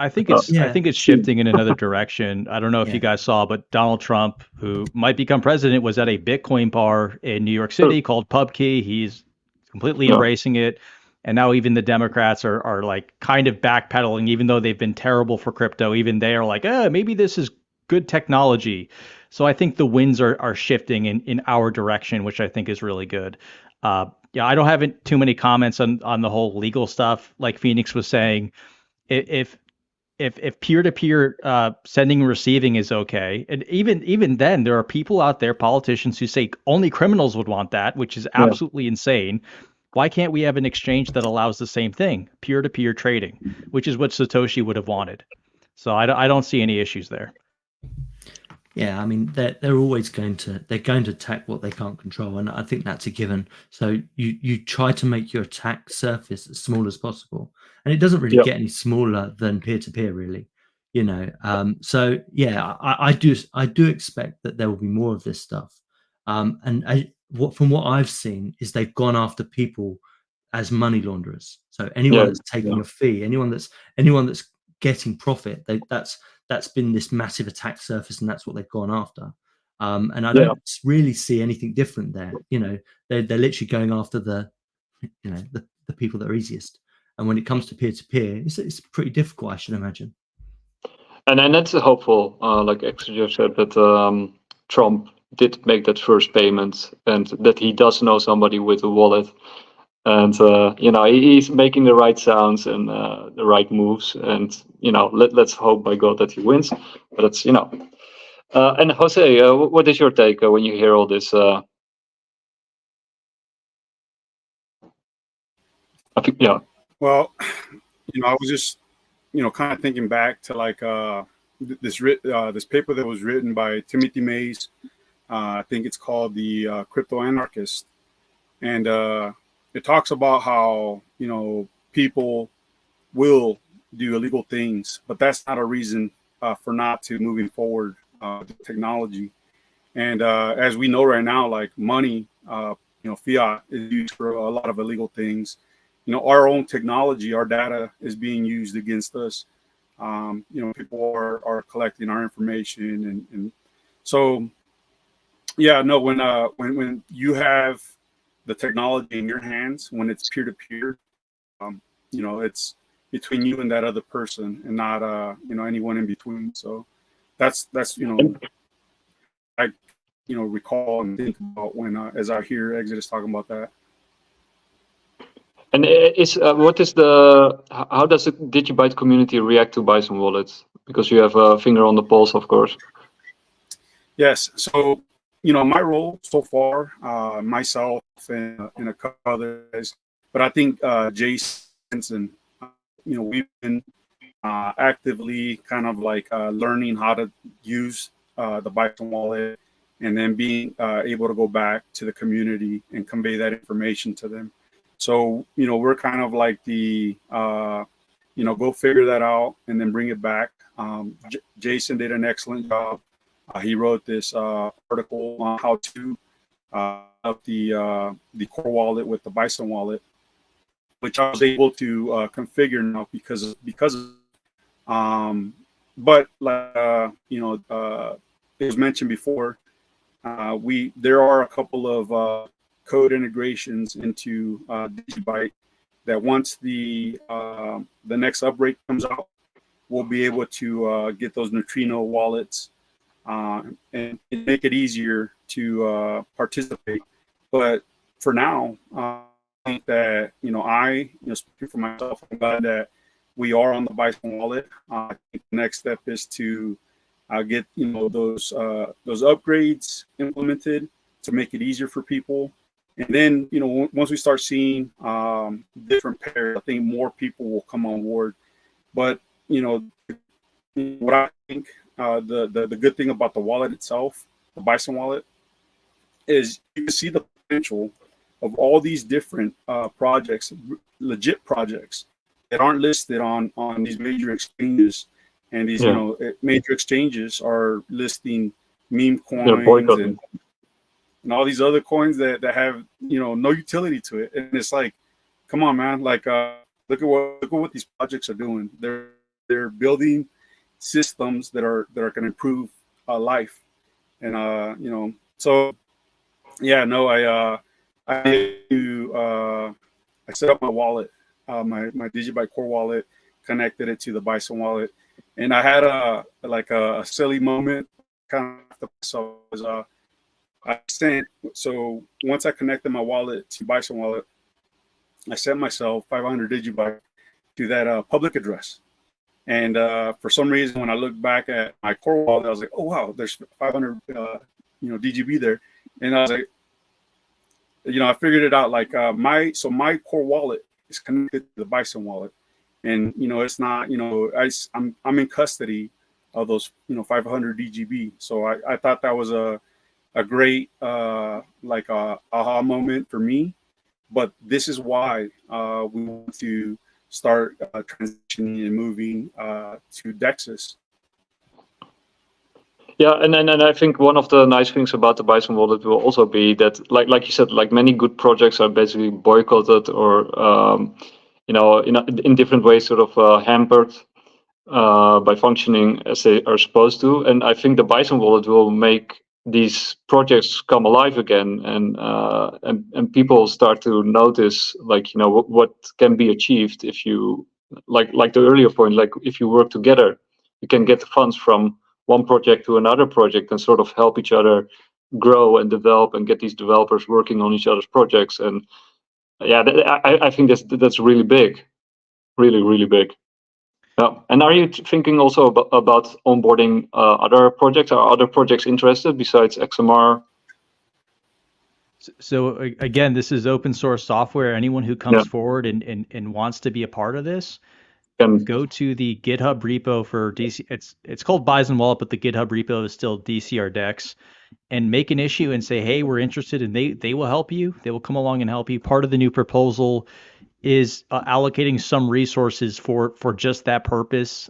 think it's shifting in another direction. I don't know if you guys saw, but Donald Trump, who might become president, was at a Bitcoin bar in New York City called PubKey. He's completely embracing it. And now even the Democrats are like kind of backpedaling, even though they've been terrible for crypto. Even they are like, maybe this is good technology. So I think the winds are shifting in our direction, which I think is really good. I don't have too many comments on the whole legal stuff. Like Phoenix was saying, if peer-to-peer sending and receiving is okay, and even then there are people out there, politicians, who say only criminals would want that, which is absolutely insane. Why can't we have an exchange that allows the same thing, peer-to-peer trading, which is what Satoshi would have wanted? So I don't see any issues there. Yeah, I mean, they're always going to attack what they can't control, and I think that's a given. So you try to make your attack surface as small as possible, and it doesn't really get any smaller than peer-to-peer, really. So yeah, I do expect that there will be more of this stuff. And from what I've seen is they've gone after people as money launderers. So anyone that's taking a fee, anyone that's getting profit, that's been this massive attack surface, and that's what they've gone after. And I don't really see anything different there. They're literally going after the people that are easiest. And when it comes to peer-to-peer, it's pretty difficult, I should imagine. And that's hopeful, like Exeter said, that Trump did make that first payment, and that he does know somebody with a wallet. And he's making the right sounds and the right moves, and let's hope by God that he wins. But it's and Jose, what is your take when you hear all this? I think Well, I was just kind of thinking back to like this paper that was written by Timothy Mays. I think it's called the Crypto Anarchist, and it talks about how people will do illegal things, but that's not a reason for not to moving forward with technology. And as we know right now, like money, fiat is used for a lot of illegal things. Our own technology, our data is being used against us. People are collecting our information, and so when you have the technology in your hands, when it's peer-to-peer, it's between you and that other person, and not anyone in between. So that's I recall and think about when as I hear Exodus talking about that. And how does the Digibyte community react to Bison wallets? Because you have a finger on the pulse, of course. Yes. So my role so far, myself and a couple others, but I think Jason, we've been actively kind of like learning how to use the Bison wallet, and then being able to go back to the community and convey that information to them. So, we're kind of like the, go figure that out and then bring it back. Jason did an excellent job. He wrote this article on how to of the core wallet with the Bison wallet, which I was able to configure now because but like it was mentioned before, there are a couple of code integrations into Digibyte that once the next upgrade comes out, we'll be able to get those neutrino wallets and make it easier to participate. But for now, I think that speaking for myself, I'm glad that we are on the Bison wallet. I think the next step is to get those upgrades implemented to make it easier for people. And then, once we start seeing different pairs, I think more people will come on board. But, what I think the good thing about the wallet itself, the Bison wallet, is you can see the potential of all these different projects, legit projects that aren't listed on these major exchanges, and these Yeah. major exchanges are listing meme They're coins boycotting. and all these other coins that have no utility to it. And it's like, come on, man! Like, look at what these projects are doing. They're building systems that are going to improve life, and so yeah, no, I set up my wallet, my Digibyte Core wallet, connected it to the Bison wallet, and I had a silly moment kind of. So I sent, so once I connected my wallet to Bison wallet, I sent myself 500 Digibyte to that public address. And for some reason, when I looked back at my Core wallet, I was like, oh wow, there's 500 DGB there, and I was like, I figured it out. Like my Core wallet is connected to the Bison wallet, and it's not, I'm in custody of those 500 DGB. So I thought that was a great aha moment for me. But this is why we want to start transitioning and moving to Dexys. Yeah, and I think one of the nice things about the Bison wallet will also be that, like you said, like many good projects are basically boycotted or in different ways, sort of hampered by functioning as they are supposed to. And I think the Bison wallet will make these projects come alive again, and people start to notice, like, what can be achieved if you, like the earlier point, like if you work together, you can get the funds from one project to another project and sort of help each other grow and develop and get these developers working on each other's projects. And yeah, I think that's really big, really big. Yeah. And are you thinking also about onboarding other projects? Are other projects interested besides XMR? So again, this is open source software. Anyone who comes forward and wants to be a part of this, go to the GitHub repo for DC. It's called Bison Wallet, but the GitHub repo is still DCRDex, and make an issue and say, hey, we're interested, and they will help you. They will come along and help you. Part of the new proposal is allocating some resources for just that purpose.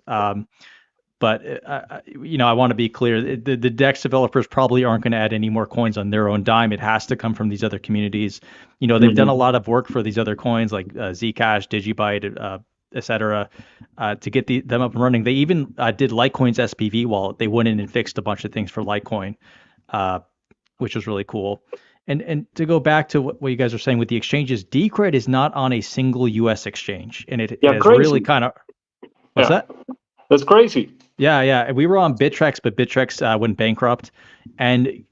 But I want to be clear. The Dex developers probably aren't going to add any more coins on their own dime. It has to come from these other communities. They've done a lot of work for these other coins like Zcash, Digibyte, etc., to get them up and running. They even did Litecoin's SPV wallet. They went in and fixed a bunch of things for Litecoin, which was really cool. And to go back to what you guys are saying with the exchanges, Decred is not on a single U.S. exchange, and it is really kind of what's that? That's crazy. Yeah. We were on Bittrex, but Bittrex went bankrupt, and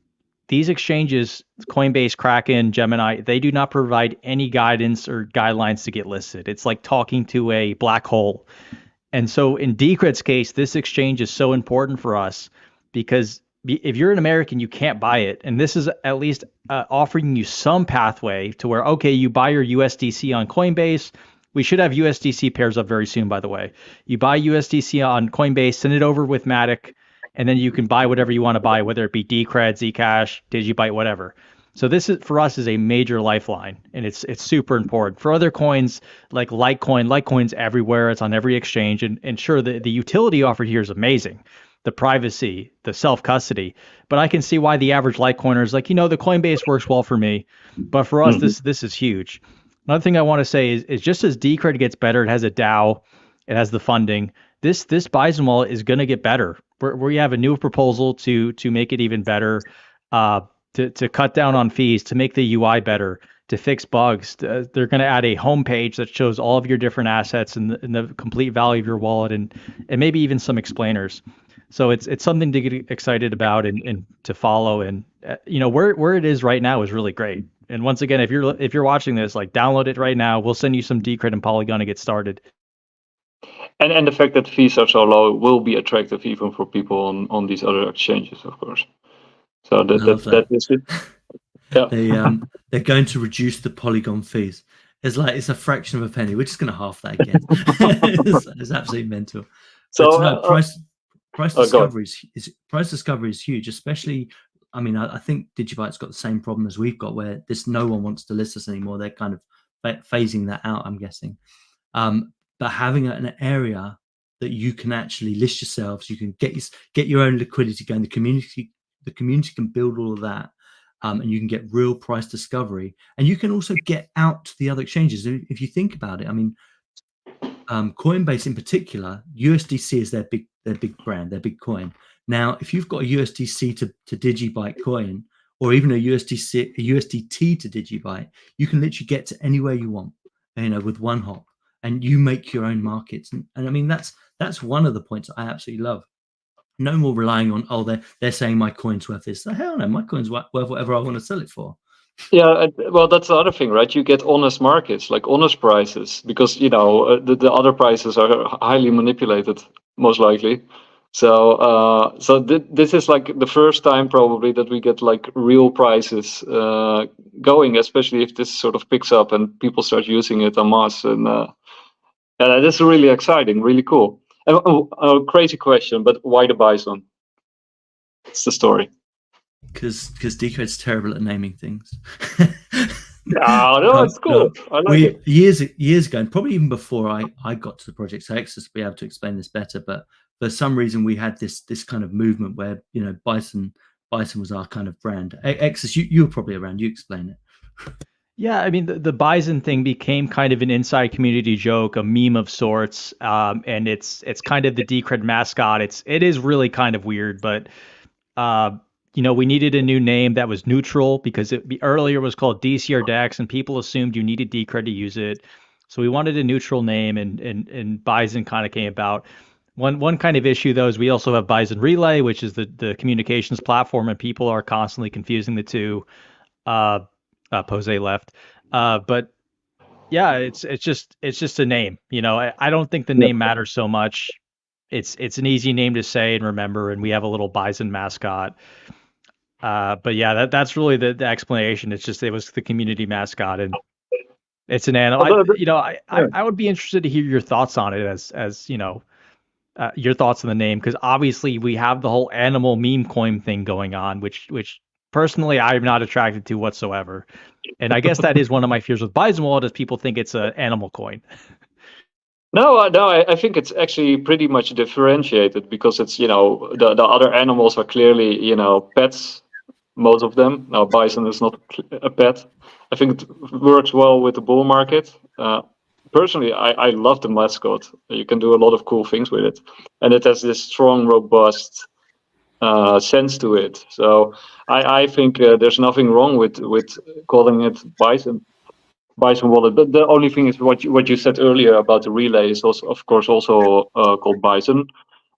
these exchanges, Coinbase, Kraken, Gemini, they do not provide any guidance or guidelines to get listed. It's like talking to a black hole. And so in Decred's case, this exchange is so important for us because if you're an American, you can't buy it. And this is at least offering you some pathway to where, okay, you buy your USDC on Coinbase. We should have USDC pairs up very soon, by the way. You buy USDC on Coinbase, send it over with Matic, and then you can buy whatever you want to buy, whether it be Decred, Zcash, Digibyte, whatever. So this is, for us, is a major lifeline, and it's super important. For other coins like Litecoin's everywhere. It's on every exchange, and sure, the utility offered here is amazing. The privacy, the self-custody. But I can see why the average Litecoiner is like, the Coinbase works well for me. But for us, this is huge. Another thing I want to say is just as Decred gets better, it has a DAO, it has the funding. This Bison wallet is going to get better. We have a new proposal to make it even better, to cut down on fees, to make the UI better, to fix bugs. They're going to add a homepage that shows all of your different assets and the complete value of your wallet, and maybe even some explainers. So it's something to get excited about and to follow. And where it is right now is really great. And once again, if you're watching this, like, download it right now. We'll send you some Decred and Polygon to get started. And the fact that fees are so low will be attractive even for people on these other exchanges, of course. So that is it. Yeah. They're going to reduce the Polygon fees. It's a fraction of a penny. We're just going to half that again. It's absolutely mental. So price discovery is huge, especially. I mean, I think Digibyte's got the same problem as we've got, where no one wants to list us anymore. They're kind of phasing that out, I'm guessing. But having an area that you can actually list yourselves, you can get your own liquidity going. The community can build all of that, and you can get real price discovery, and you can also get out to the other exchanges. If you think about it, I mean, Coinbase in particular, USDC is their big brand, their big coin. Now, if you've got a USDC to Digibyte coin, or even a USDT to Digibyte, you can literally get to anywhere you want, with one hop, and you make your own markets. And I mean, that's one of the points I absolutely love. No more relying on, they're saying my coin's worth this. The hell no, my coin's worth whatever I want to sell it for. Yeah, well, that's the other thing, right? You get honest markets, like honest prices, because the other prices are highly manipulated, most likely. So this is like the first time probably that we get like real prices going, especially if this sort of picks up and people start using it en masse. And this is really exciting, really cool. And, a crazy question, but why the bison? It's the story. Because Decode's terrible at naming things. No, it's cool. I like it. Years ago, and probably even before I got to the project, so Exodus will be able to explain this better, but for some reason we had this kind of movement where Bison was our kind of brand. Exodus, you were probably around. You explain it. Yeah, I mean the bison thing became kind of an inside community joke, a meme of sorts, and it's kind of the Decred mascot. It is really kind of weird, but we needed a new name that was neutral because earlier was called DCR Dex, and people assumed you needed Decred to use it. So we wanted a neutral name, and Bison kind of came about. One kind of issue though is we also have Bison Relay, which is the communications platform, and people are constantly confusing the two. Pose left, but yeah, it's just a name. I don't think the name matters so much. It's an easy name to say and remember, and we have a little bison mascot. But yeah, that's really the explanation. It's just it was the community mascot, and it's an animal. I would be interested to hear your thoughts on it, as your thoughts on the name, because obviously we have the whole animal meme coin thing going on, which personally I'm not attracted to whatsoever. And I guess that is one of my fears with Bison Wallet, is people think it's an animal coin. No, I think it's actually pretty much differentiated, because it's the other animals are clearly pets, most of them. Now bison is not a pet. I think it works well with the bull market. Personally, I love the mascot. You can do a lot of cool things with it, and it has this strong, robust sense to it. So I think there's nothing wrong with calling it Bison Wallet. But the only thing is what you said earlier about the relay is also, of course, also called Bison.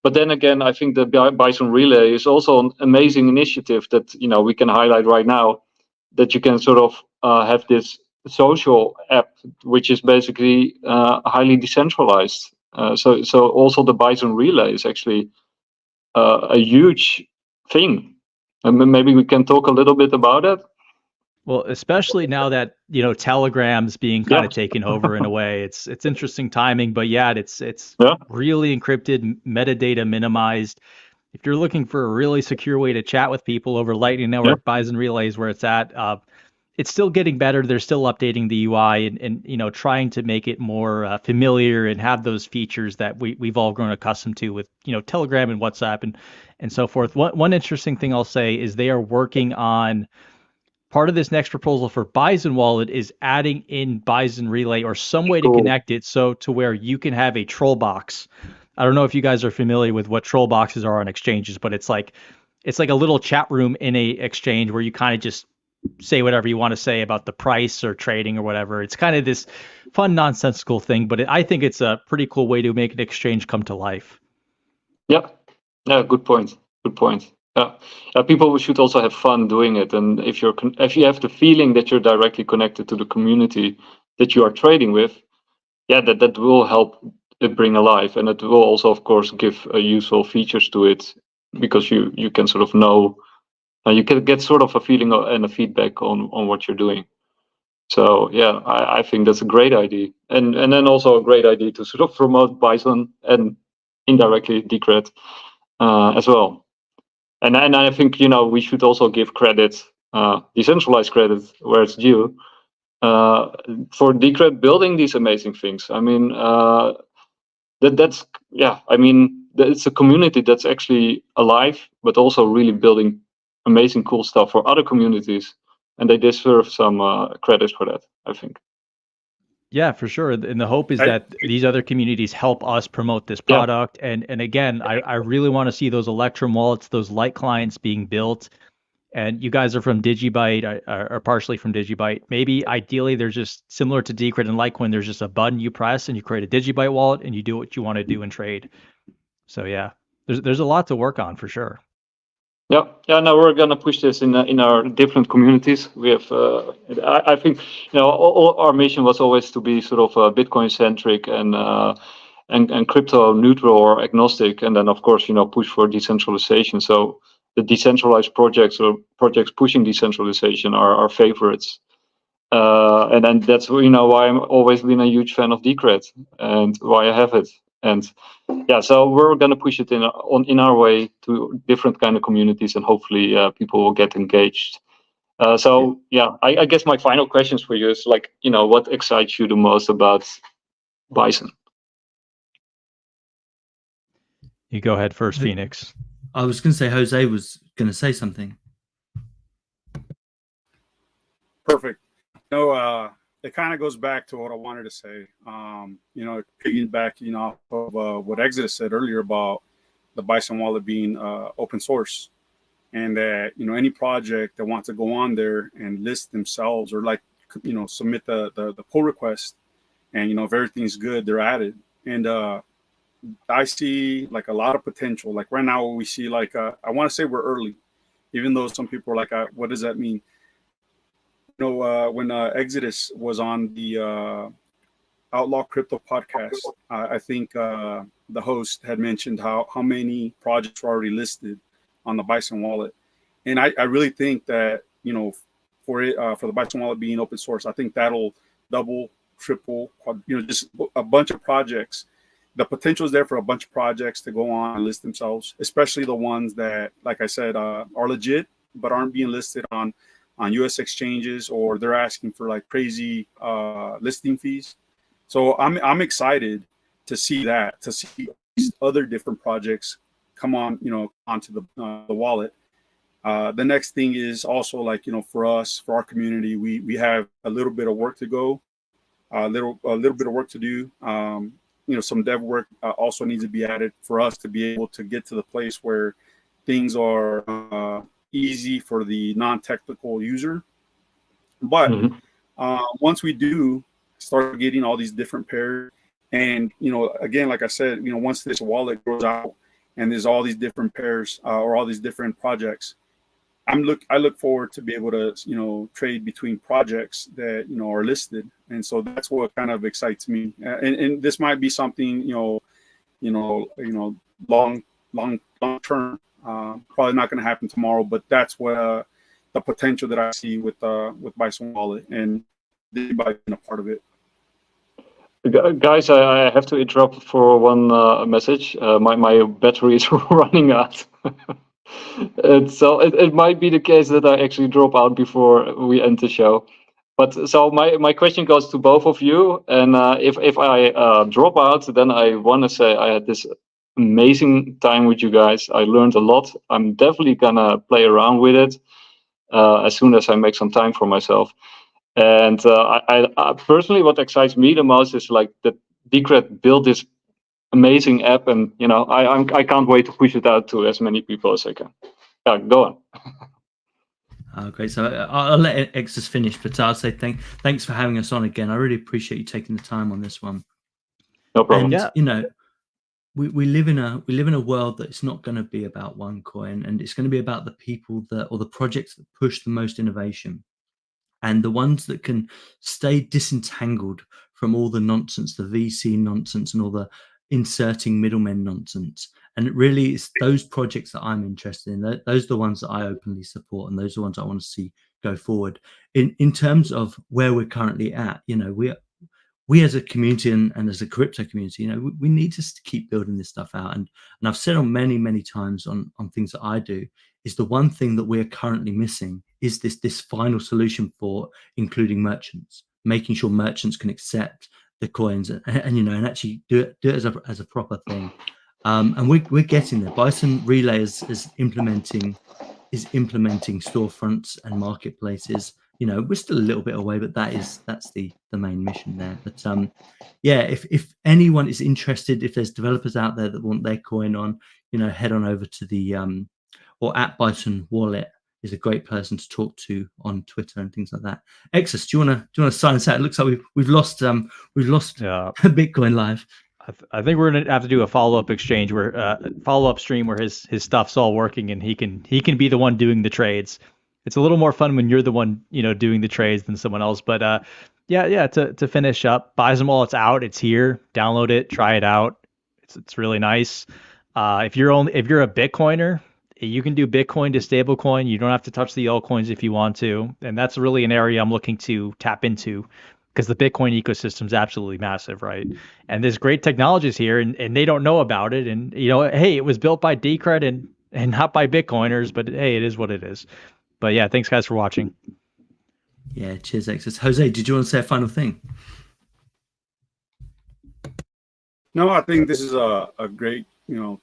But then again, I think the Bison Relay is also an amazing initiative that we can highlight right now, that you can sort of have this social app, which is basically highly decentralized. So also the Bison Relay is actually a huge thing, and maybe we can talk a little bit about it. Well, especially now that Telegram's being kind of taken over in a way, it's interesting timing. But yeah, it's really encrypted, metadata minimized. If you're looking for a really secure way to chat with people over Lightning Network, Bison Relay is where it's at. It's still getting better. They're still updating the UI and trying to make it more familiar and have those features that we've all grown accustomed to with Telegram and WhatsApp and so forth. One interesting thing I'll say is they are working on part of this next proposal for Bison Wallet is adding in Bison Relay or some way to connect it so to where you can have a troll box. I don't know if you guys are familiar with what troll boxes are on exchanges, but it's like a little chat room in a exchange where you kind of just say whatever you want to say about the price or trading or whatever. It's kind of this fun, nonsensical thing, but I think it's a pretty cool way to make an exchange come to life. Yeah, good point. Yeah, people should also have fun doing it, and if you have the feeling that you're directly connected to the community that you are trading with, that will help it bring alive, and it will also, of course, give useful features to it, because you can sort of know. You can get sort of a feeling and a feedback on what you're doing. So yeah, I think that's a great idea, and then also a great idea to sort of promote Bison and indirectly Decred as well. And I think we should also give credit, decentralized credit where it's due, for Decred building these amazing things. I mean, that's yeah. I mean, it's a community that's actually alive, but also really building amazing, cool stuff for other communities, and they deserve some credit for that, I think. Yeah, for sure. And the hope is I- that these other communities help us promote this Yeah. product. And again, I really want to see those Electrum wallets, those light clients being built. And you guys are from Digibyte, or partially from Digibyte. Maybe ideally they're just similar to Decred and Litecoin. There's just a button you press and you create a Digibyte wallet and you do what you want to do and trade. So yeah, there's a lot to work on for sure. Yeah. No, we're gonna push this in our different communities. We have, I think, all our mission was always to be sort of Bitcoin centric and crypto neutral or agnostic, and then of course, push for decentralization. So the decentralized projects or projects pushing decentralization are our favorites. And then that's why I'm always been a huge fan of Decred and why I have it. And yeah, so we're gonna push it in our way to different kind of communities, and hopefully people will get engaged. So yeah, I guess my final questions for you is like, what excites you the most about Bison? You go ahead first, Phoenix. I was going to say Jose was going to say something. Perfect. It kind of goes back to what I wanted to say. Piggybacking off of what Exodus said earlier about the Bison wallet being open source, and that any project that wants to go on there and list themselves or submit the pull request, and if everything's good, they're added. And I see like a lot of potential. Like right now, we see I want to say we're early, even though some people are like, what does that mean? When Exodus was on the Outlaw Crypto podcast, I think the host had mentioned how many projects were already listed on the Bison wallet, and I really think that for the Bison wallet being open source, I think that'll double, triple, just a bunch of projects. The potential is there for a bunch of projects to go on and list themselves, especially the ones that, like I said, are legit but aren't being listed on U.S. exchanges, or they're asking for like crazy listing fees. So I'm excited to see these other different projects come on, onto the wallet. The next thing is also for us, for our community, we have a little bit of work to go, a little bit of work to do. Some dev work also needs to be added for us to be able to get to the place where things are easy for the non-technical user. But once we do start getting all these different pairs, and again, like I said, once this wallet grows out and there's all these different pairs or all these different projects, I look forward to be able to trade between projects that are listed. And so that's what kind of excites me. And this might be something long term. Probably not going to happen tomorrow, but that's what the potential that I see with Bison Wallet, and by being a part of it. Guys, I have to interrupt for one message. My battery is running out. So it might be the case that I actually drop out before we end the show. But so my question goes to both of you, and if I drop out, then I want to say I had this amazing time with you guys. I learned a lot. I'm definitely gonna play around with it as soon as I make some time for myself. And I personally, what excites me the most is like that Decred built this amazing app, and I can't wait to push it out to as many people as I can. Yeah, go on. Great. So I'll let Exodus finish, but I'll say thanks for having us on again. I really appreciate you taking the time on this one. No problem. And we live in a world that's not going to be about one coin, and it's going to be about the people or the projects that push the most innovation, and the ones that can stay disentangled from all the nonsense, the VC nonsense, and all the inserting middlemen nonsense. And it really is those projects that I'm interested in. Those are the ones that I openly support, and those are the ones I want to see go forward. In terms of where we're currently at, we as a community and as a crypto community, we need to keep building this stuff out. And I've said on many times on things that I do, is the one thing that we're currently missing is this final solution for including merchants, making sure merchants can accept the coins and you know, and actually do it as a proper thing. And we're getting there. Bison Relay is implementing storefronts and marketplaces. You know, we're still a little bit away, but that's the main mission there. But yeah, if anyone is interested, if there's developers out there that want their coin on, you know, head on over to the or at Bison Wallet is a great person to talk to on Twitter and things like that. Exus, do you want to sign us out? It looks like we've lost Bitcoinlive. I think we're gonna have to do a follow-up exchange where follow-up stream where his stuff's all working and he can be the one doing the trades. It's a little more fun when you're the one, you know, doing the trades than someone else. But yeah. To finish up, Bison Wallet's out. It's here. Download it. Try it out. It's really nice. If you're a Bitcoiner, you can do Bitcoin to stablecoin. You don't have to touch the altcoins if you want to, and that's really an area I'm looking to tap into, because the Bitcoin ecosystem is absolutely massive, right? And there's great technologies here, and they don't know about it. And you know, hey, it was built by Decred and not by Bitcoiners, but hey, it is what it is. But yeah, thanks guys for watching. Yeah, cheers, Exus. Jose, did you want to say a final thing? No, I think this is a great, you know,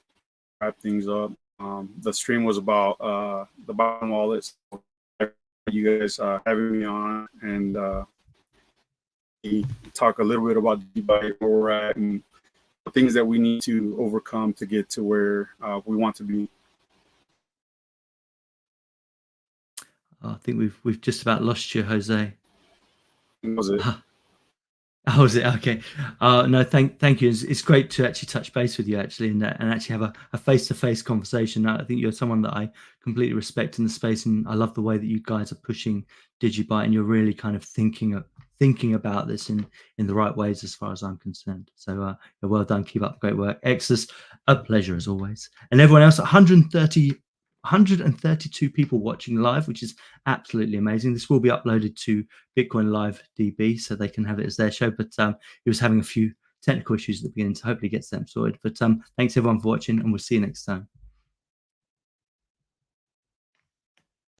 wrap things up. The stream was about the Bison Wallet. So you guys having me on and talk a little bit about where we're at and the things that we need to overcome to get to where we want to be. I think we've just about lost you, Jose. Was it? Oh, is it? Okay. No, thank you. It's great to actually touch base with you actually and actually have a face-to-face conversation. I think you're someone that I completely respect in the space, and I love the way that you guys are pushing Digibyte, and you're really kind of thinking about this in the right ways as far as I'm concerned. So well done. Keep up the great work. Exus, a pleasure as always. And everyone else, 132 people watching live, which is absolutely amazing. This will be uploaded to Bitcoinlive DB so they can have it as their show, but he was having a few technical issues at the beginning, so hopefully gets them sorted. But thanks everyone for watching, and we'll see you next time.